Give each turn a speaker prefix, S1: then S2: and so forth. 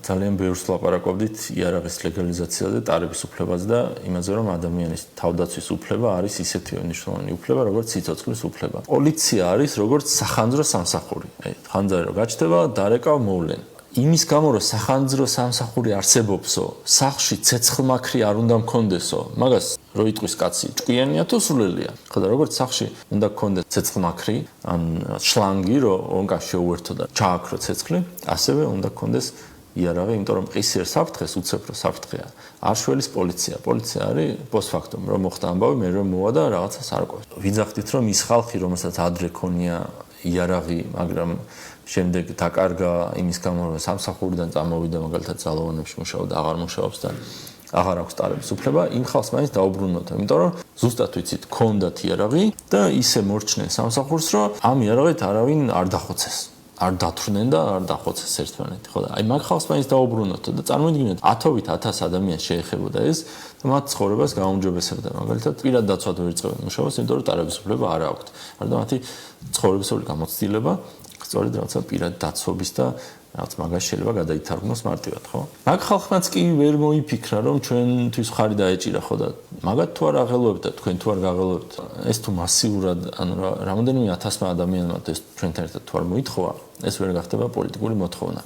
S1: ძალიან ბევრს ლაპარაკობდით იარაღის ლეგალიზაციაზე, ტარების უფლებაზე და იმაზე, რომ ადამიანის თავდაცვის უფლება არის ისეთივე მნიშვნელოვანი უფლება, როგორც სიცოცხლის უფლება. პოლიცია არის როგორც სახანძრო სამსახური. ხანძარი რო გაჩნდება, დარეკავ მოვლენ. იმის გამო, რომ სახანძრო სამსახური არსებობსო, სახლში ცეცხლმაქრი არ უნდა მქონდესო, მაგას რო იტყვის კაცი, ჭკვიანია თუ სულელია? ხო და როგორც სახლში უნდა გქონდეს ცეცხლმაქრი, ან შლანგი, რომ ონკა შეუერთო და ჩააქრო ცეცხლი, ასევე უნდა გქონდეს იარაღი, იმიტომ რომ ყისიერ საფრთხეს უცებრო საფრთხეა. არ შველის პოლიცია. პოლიცია არის პოსტფაქტუმ, რომ მოხდა ამბავი, მე რომ მოვა და რაღაცას არ ყვევს. ვიძახდით, რომ ის ხალხი, რომელსაც ადრე ქონია იარაღი, მაგრამ შემდეგ დაკარგა იმის გამო, რომ სამსახურიდან წამოვიდა, მაგალითად ძალოვანებში მუშაობდა, აღარ მუშაობს და აღარ აქვს ტარების უფლება, იმ ხალხს მაინც დაუბრუნოთ, იმიტომ რომ ზუსტად ვიცით, ქონდათ იარაღი და ისე მორჩნენ სამსახურს, რომ ამ იარაღით არავინ არ დახოცეს. არ დათვრნენ და არ დახოცეს ერთმანეთი. ხო და აი მაგ ხალხს მაინც დაუბრუნოთ და წარმოიდგინეთ 1000-ით 1000 ადამიანს შეეხებოდა ეს და მათ ცხოვრებას გაუმჯობესებდა. მაგალითად, პირად დაცვად ვერ იწყებენ მუშაობას, იმიტომ რომ ტარების უფლება არ აქვთ. მაგრამ მათი ცხოვრებისეული გამოცდილება სწორედ რაღაცა პირად დაცვობის და რაღაც მაგას შეიძლება გადაითარგმნოს მარტივად, ხო? მაგ ხალხმაც კი ვერ მოიფიქრა, რომ ჩვენთვის ხარი დაეჭირა, ხო და მაგათ თუ არ აღელვებთ და თქვენ თუ არ გაღელვებთ, ეს თუ მასიურად, ანუ რამოდენიმე 1000 ადამიანმა ეს ჩვენთან ერთად თუ არ მოითხოვა, ეს ვერ გახდება პოლიტიკური მოთხოვნა.